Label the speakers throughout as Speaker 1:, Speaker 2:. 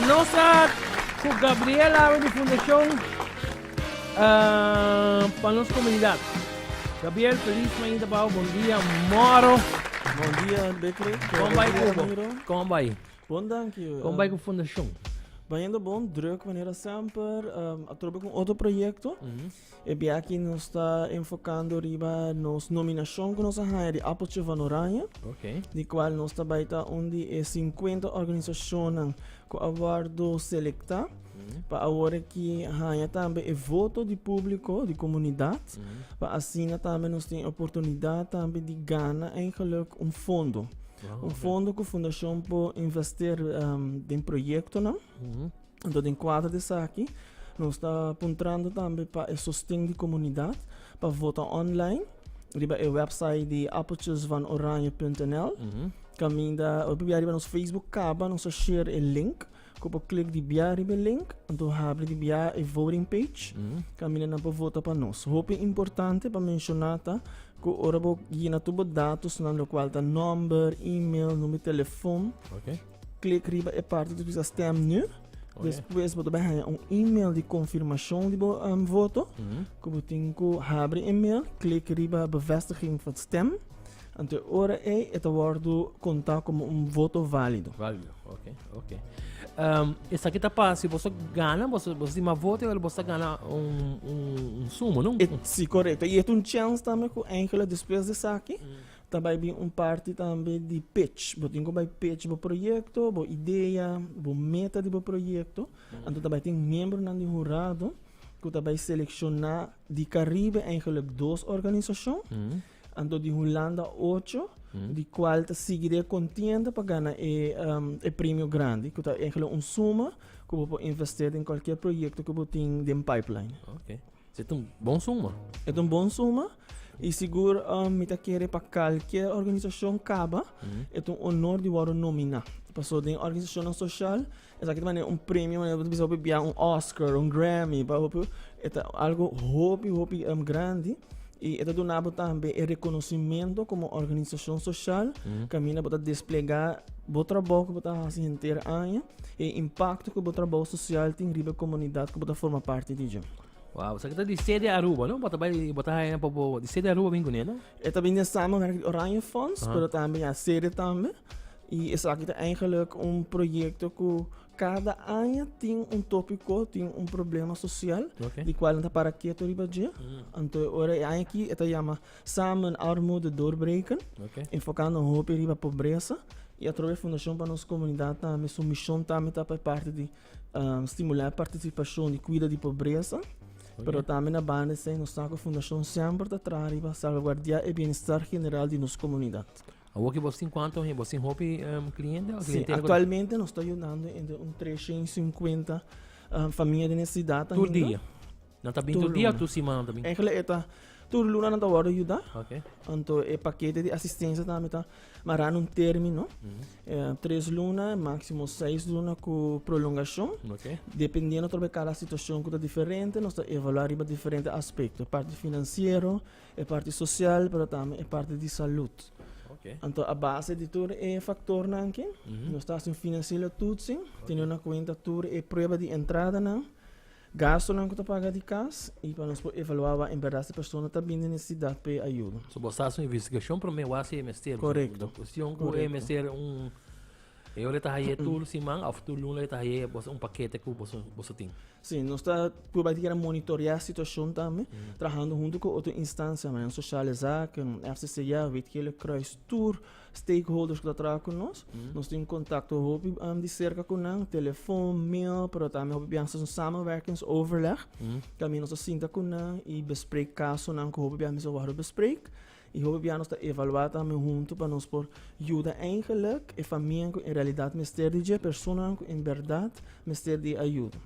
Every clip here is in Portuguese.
Speaker 1: nossa com Gabriela de Fundação para nossa comunidade. Gabriel, feliz manhã bom dia, Moro.
Speaker 2: Bom dia, Beckley.
Speaker 1: Como vai, Hugo? Como vai?
Speaker 2: Bom, dank je.
Speaker 1: Como vai com a Fundação?
Speaker 2: Bem, ainda bom, druk wanneer sempre. Trabalho com outro projeto. E bem aqui nós está enfocando riba nos nominação que nós temos de Appeltje van Oranje.
Speaker 1: Ok.
Speaker 2: De qual nós está baita onde é 50 organizações com awardo selecta. Para agora que há também o voto de público, de comunidade. Para assim também nós temos oportunidade também de ganhar eigenlijk fundo. Fundo que a fundação pode investir em projetos, não? Então, em quadro desse aqui, nós estamos apontando também para o sustento de comunidade, para votar online, riba o website de appeltjesvanoranje.nl. Caminha, riba nos Facebook caba, nós share o link, que você clica de biar riba link, então abre de biar a voting page, caminha na para votar para nós. Hope é importante para mencionar que ora bo gina tubo dados na qual tá number, email, número de telefone.
Speaker 1: Ok.
Speaker 2: Clique riba é parte do que stem nu. Depois você vai ganhar e-mail de confirmação de voto. Que você tem que abrir e-mail, clique riba bevestiging van stem. Então ora é wordt contar como voto válido.
Speaker 1: Válido, ok. Essa aqui tá para se você ganha, você tem uma voto ou você ganha sumo, não?
Speaker 2: Sim, correto. E é chance também que eigenlijk depois dessa aqui. Também tem parte também de pitch. Você tem que pitch o projeto, a ideia, a meta do projeto. Então também tem membro do jurado que também selecionar de Caribe eigenlijk 2 organizações. Então de Holanda 8, de qual seguirá contienda para ganhar o prêmio grande, que é eigenlijk suma que você pode investir em qualquer projeto que você tem em pipeline.
Speaker 1: Ok. Isso é bom suma.
Speaker 2: É bom suma. E seguro, me querer para qualquer organização caba, é honor de ser nominado. Passou de organização social, é aqui também prêmio, você pode ganhar Oscar, Grammy, é algo hobby grande. E é donado também o reconhecimento como organização social, caminha para desplegar o trabalho que você faz inteiro ano e o impacto que o trabalho social tem na comunidade que você forma parte de.
Speaker 1: Uau, você está de sede Aruba, não? Botar aí para de sede Aruba bem bonito, não?
Speaker 2: É também nessa met Oranje Fonds, mas também a sede também. E isso aqui é eigenlijk projeto que cada ano tem tópico, tem problema social, de qual não para que tu riba dia. Então, agora aqui é chama samen armoede doorbreken, enfocando no riba pobreza. E através da fundação para nossa comunidade também sua missão também está para parte de estimular a participação de cuida de pobreza. Pero também na banda nós estamos com a fundação sempre está atrás para salvaguardar o bem-estar geral de nossa comunidade.
Speaker 1: O que você tem quanto? Você tem hobby cliente?
Speaker 2: Sim, atualmente nós estamos ajudando entre 350 famílias de necessidade.
Speaker 1: Todo dia? Não está bem todo dia ou toda semana também?
Speaker 2: Todo luna não está a ajudar.
Speaker 1: Ok.
Speaker 2: Então, o paquete de assistência também está marcando término. 3 lunas, máximo 6 lunas com prolongação. Dependendo de cada situação que está diferente, nós estamos avaliando diferentes aspectos. A parte financeira, a parte social, mas também a parte de saúde. Então, a base de tudo é fator aqui. Nós estamos em financeiro tudo, tendo na conta tudo é prova de entrada, gasto que está paga de casa e para nós evaluar em verdade se a pessoa está bem necessidade de ajuda.
Speaker 1: So, você faz uma investigação para o meu MST.
Speaker 2: Correto.
Speaker 1: Questão que o MST eu le tahaye tudo simang, ao futuro lunes le tahaye paquete que você tem.
Speaker 2: Sim, nós estamos para monitorear a situação também, trabalhando junto com outra instância, mas socializar, com FCCA, weet que ele cruise tour, stakeholders que trabalham conosco, nós temos contato de cerca com nós, telefone, mail, pero também temos um samenwerkings overleg, também nós sinta com nós e bespreek caso nós que temos a bespreek. E hoop nós está evaluar também junto para nós por ajuda eigenlijk a família que em realidade mistério de pessoa que em verdade mistério de ajuda.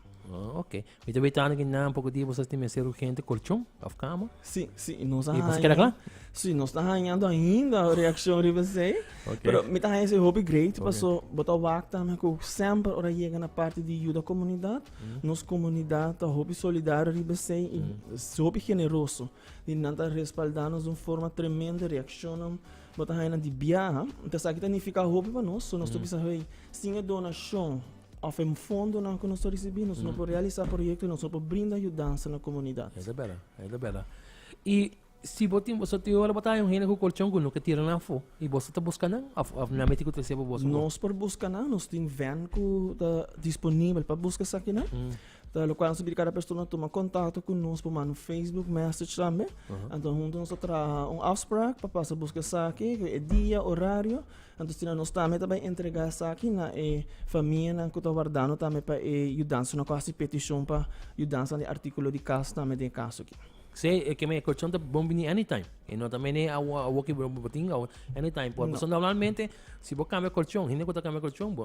Speaker 1: Ok. Me também está aqui um pouco de você tem mistério urgente colchão, a cama?
Speaker 2: Sim, nós
Speaker 1: e você quer lá?
Speaker 2: Sim, nós estamos ganhando ainda a reação de você. Pero me está ganhando esse hobby great, passou botar o acto também que sempre ora chega na parte de ajuda à comunidade, nossa comunidade está hobby solidário de você e hobby generoso. E não está respaldando de uma forma tremenda reação botar ganhando de biar, então isso aqui significa hobby para nós, nós estamos pensando sim a donação of um fundo não que nós recebemos, nós podemos realizar projetos, nós podemos brindar ajudança na comunidade.
Speaker 1: É da bela. E se você tem hora botar um renda com colchão que tira na fo e você está buscando na meta que você recebe você.
Speaker 2: Nós por buscar nós temos van que está disponível para buscar isso aqui, né? Então, quando se cada pessoa toma contato conosco no Facebook, message também. Então, juntos nós trabalhamos afspraak para passar a buscar isso aqui, é dia, horário. Então, se nós também entregar isso aqui na família que está guardando também para ajudança, não quase petição para ajudança de artigo de casa também de caso aqui.
Speaker 1: Sei que me colchão tá bom vir anytime. E não também é a que botinga anytime. Porque normalmente se você cambia colchão, ainda que você cambia colchão,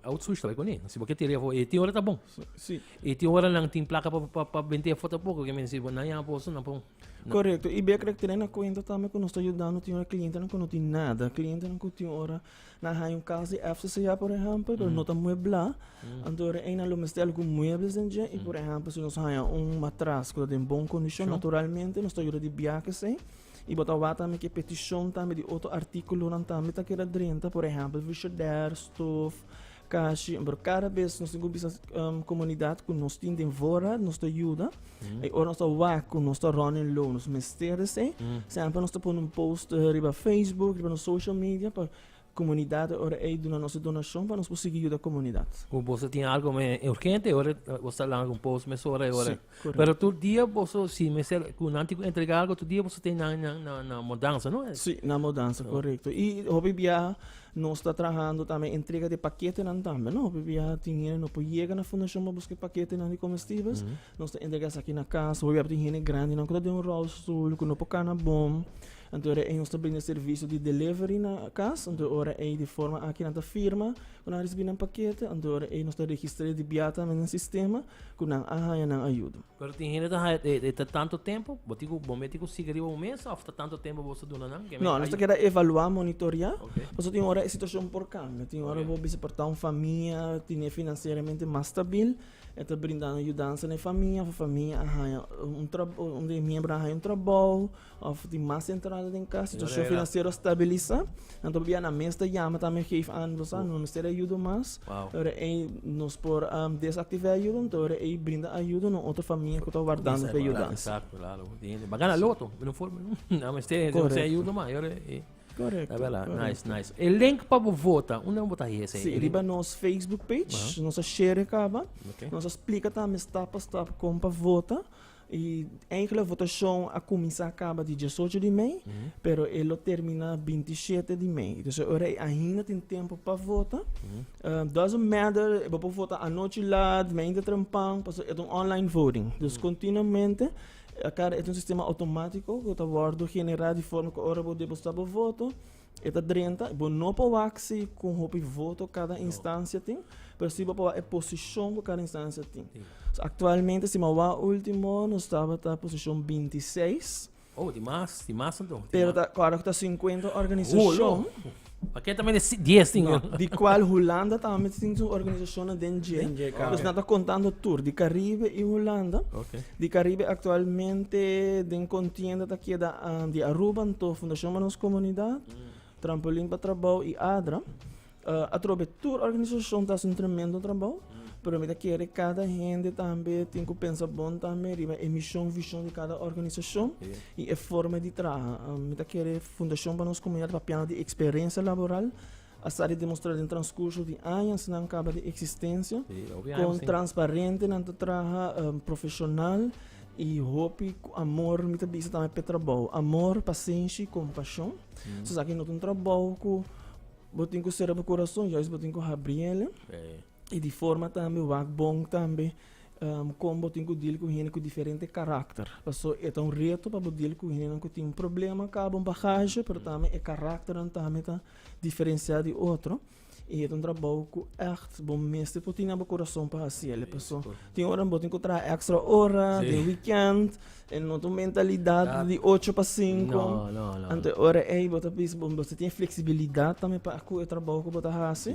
Speaker 1: outsuit também com ele. Se você tirar e tem hora tá bom.
Speaker 2: Sim.
Speaker 1: E tem hora não tem placa para vender foto pouco que me se não é posso não pão.
Speaker 2: Correto. E bem que tem na conta também que nós estamos ajudando tem cliente não tem nada, cliente não tem hora na um casa FCCA por exemplo, não está mueblar. Então ainda lo mestel com muebles em dia e por exemplo se nós temos matraz que tem boa condição naturalmente nós estamos de viagem sem e botar também que petição também de outro artigo não também tá que era dentro por exemplo frigideira, stove caixa, por cada vez nós temos essa comunidade que nós temos fora, nós ajuda, e agora nós estamos nós estamos running low, nós mesteiros, sempre nós estamos um post riba Facebook, riba no social media, para comunidade, ora aí na nossa donação, para nós conseguir ajudar a comunidade.
Speaker 1: Como você tem algo urgente, ora você lá um post, mas ora.
Speaker 2: Sim,
Speaker 1: Pero todo dia você, se me ser com antigo entregar algo, todo dia você tem na mudança, não é?
Speaker 2: Sim, na mudança, correto. E hobby via nós está trabalhando também entrega de paquete não também, não? Hobby via tinha não pode chegar na fundação para buscar paquete não de comestíveis, nós está entrega aqui na casa, hobby via tinha grande, não que tem um rosto, que não pode cana bom. Então, nós também serviço de delivery na casa, então, de forma aqui na firma, quando nós recebemos um paquete, então, nós registramos de biata no sistema, quando nós ajuda.
Speaker 1: Pero tem gente que tanto tempo, você consegue um mês, ou tanto tempo você dona não?
Speaker 2: Não, nós queremos evaluar, monitorear, porque tem hora a situação por câmbio, tem hora você suportar uma família, tem financeiramente mais estável, está brindando ajudança na família arranha onde membro arranha um trabalho, ou tem mais entrada em casa, situação financeira estabiliza, então via na mesa chama também que você não necessita ajuda mais, agora nós por desativar ajuda, então aí brinda ajuda na outra família que está guardando para ajudança.
Speaker 1: Exato, claro. Bagana loto, não for, não, mas tem ajuda maior.
Speaker 2: Correto.
Speaker 1: Nice. O link para votar, onde vamos botar aí?
Speaker 2: Sim, riba nosso Facebook page, nossa share acaba, nós explica também step a step como para votar. E a votação a começar acaba de 18 de maio, pero ele termina 27 de maio. Então, agora ainda tem tempo para votar. Doesn't matter, eu vou votar à noite lá, ainda trampão, porque é um online voting. Então, continuamente, é um sistema automático que está guardado generado de forma que agora você postar o voto. Está dentro, não pode com o voto cada instância tem, mas se você a posição que cada instância tem. Atualmente, se o último, nós estava na posição 26.
Speaker 1: Oh, de mais então.
Speaker 2: Pero agora está 50 organizações.
Speaker 1: Aqui também é 10, sim.
Speaker 2: De qual Holanda também tem uma organização dentro. Nós estamos contando tour de Caribe e Holanda. De Caribe atualmente, den contienda aqui de Aruba, então Fundação Manos Comunidade, Trampolim para Trabalho e ADRA. A tour organização está fazendo um tremendo trabalho. Pero me quer cada gente também tem que pensar bom também, a missão, visão de cada organização e a forma de trabalhar. Me quer Fundação para nós comunidade para piano de experiência laboral, a série demonstrar em transcurso de anos não acaba de existência, com transparente não trabalho profissional e hope, amor, me também também para trabalho, amor, paciência e compaixão. Se aqui não tem trabalho, botem com o cérebro coração, já botem com Gabriela. E de forma também, o bom também, como tem que deal com gente com diferente caráter. Porque é um reto para deal com gente que tem um problema, acaba um bagagem, mas também é caráter também está diferenciado de outro. E é um trabalho que é bom mesmo, porque tem um coração para fazer. Tem hora que tem que trazer extra hora, de weekend, e não tem mentalidade de 8 para 5.
Speaker 1: Não.
Speaker 2: Então, hora aí, você tem flexibilidade também para o trabalho que você faz.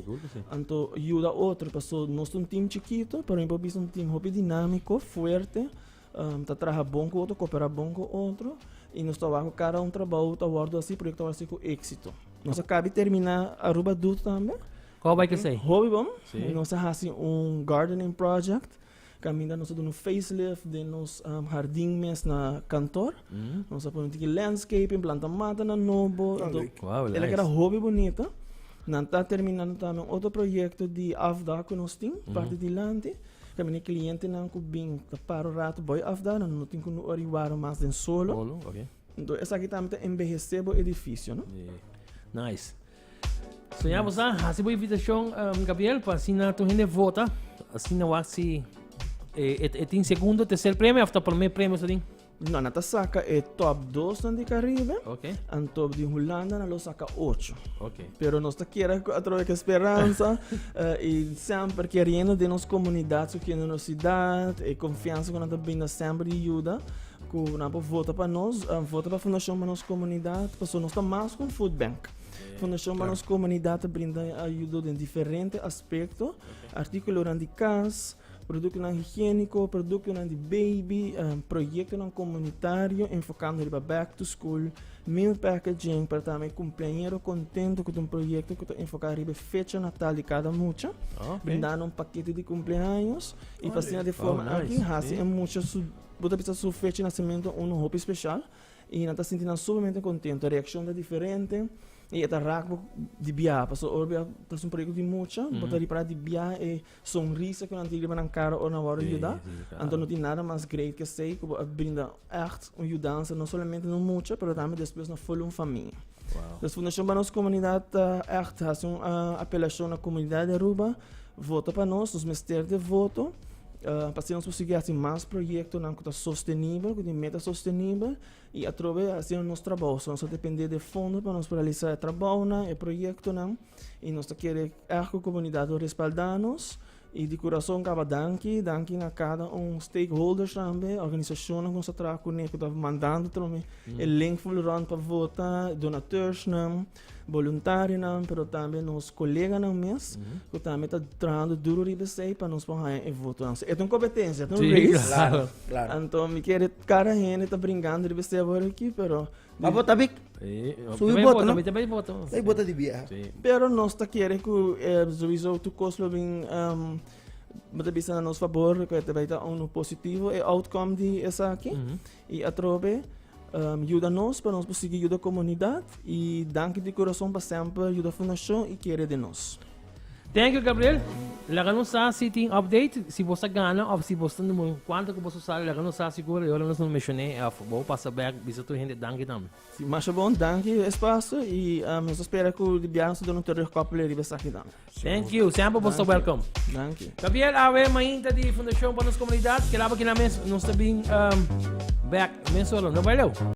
Speaker 2: Então, ajuda outro, porque nós somos um time chiquito, por exemplo, um time dinâmico, forte, está trabalhando bom com outro, coopera bom com outro, e nós trabalhamos cada trabalho, está guardado assim, projeto assim com êxito. Nós acabamos de terminar a Aruba Duto também.
Speaker 1: Qual vai que sei?
Speaker 2: Hobby bom.
Speaker 1: Sim.
Speaker 2: Nós fazemos gardening project. Caminha nós fazemos facelift de nos jardim mes na cantor. Nós fazemos landscaping, planta mata na novo.
Speaker 1: Wow,
Speaker 2: Ela que era hobby bonita. Nós está terminando também outro projeto de afda que nós temos, parte de lante. Kami cliente não kubing para o rato boy afda, não tem como oriwaro mais de solo.
Speaker 1: Solo, ok.
Speaker 2: Então essa aqui também envelhecer o edifício, não?
Speaker 1: Yeah. Nice. So yeah, você hasi boa invitação, Gabriel, para assinar tu gente vota, assinar o axi, tem segundo, terceiro prêmio, after primeiro prêmio, você tem?
Speaker 2: Não, nata saca é top 2 de Caribe,
Speaker 1: Ok.
Speaker 2: and top de Holanda na lo saca 8.
Speaker 1: Ok.
Speaker 2: Pero nós está querendo através da esperança e sempre querendo de nossa comunidade, que na nossa cidade, e confiança que nós também sempre ajuda. Que nós vota para nós, vota para a Fundação para nossa comunidade, passou nós mais com Food Bank. Fundação para nossa comunidade brinda ajuda em diferentes aspectos, artículos de casa, produto não higiênico, produto não de baby, projeto não comunitário, enfocando para back to school, meal packaging, para também cumpleañero contento com um projeto que está enfocado na fecha natal de cada mucha, brindando paquete de cumpleaños e fazendo de forma aqui, assim, mucha você precisa sua fecha de nascimento roupa especial e não está sentindo super contento, a reação é diferente. E esta raco de biar, passou orbia, traz projeto de mucha, botar ali para de biar e sonrisa que não tem na cara ou na hora de ajudar. Então não tem nada mais great que sei que brinda echt ajudança não somente no mucha, mas também depois na folha família. Então a Fundação para nossa comunidade echt faz uma apelação na comunidade de Aruba, vota para nós, os mistérios de voto. Para nós conseguir fazer mais projetos que está sustentável, que tem meta sustentável e através assim o nosso trabalho. Nós depender de fundos para nós realizar o trabalho, o projeto, e nós queremos a comunidade respaldar-nos e de coração acaba danke a cada stakeholders também, organização que nós trabalhamos com que está mandando também o link para votar, donateurs, voluntários, mas também os colegas que também estão trabalhando duro para nós poder votar. É uma competência, é um race.
Speaker 3: Claro.
Speaker 2: Então, me quer cara gente está brincando de você agora aqui, pero
Speaker 3: Mas vota Vic?
Speaker 1: Também
Speaker 3: voto, não?
Speaker 1: também voto.
Speaker 3: Aí bota de biar.
Speaker 2: pero nós está querendo que o result custo bem bisa na nosso favor, que vai dar positivo e outcome de essa aqui e através ajuda-nos para nós conseguir ajudar a comunidade e danke de coração para sempre ajudar a fundação e querer de nós.
Speaker 1: Thank you, Gabriel. Lagano sa sitting update. Si você ganha, ou se você não quanto que você sabe, lagano sa seguro. Eu não mencionei, vou passar back, bisa tu gente danke também.
Speaker 2: Si mas bom, danke espaço e nós espera que o dibiano se dono ter couple de aqui também.
Speaker 1: Thank you. Sempre você welcome.
Speaker 2: Danke.
Speaker 1: Gabriel, awe mainta di Fundação para as comunidades, que lá que na mesa nós também back mensual. Não vai lá.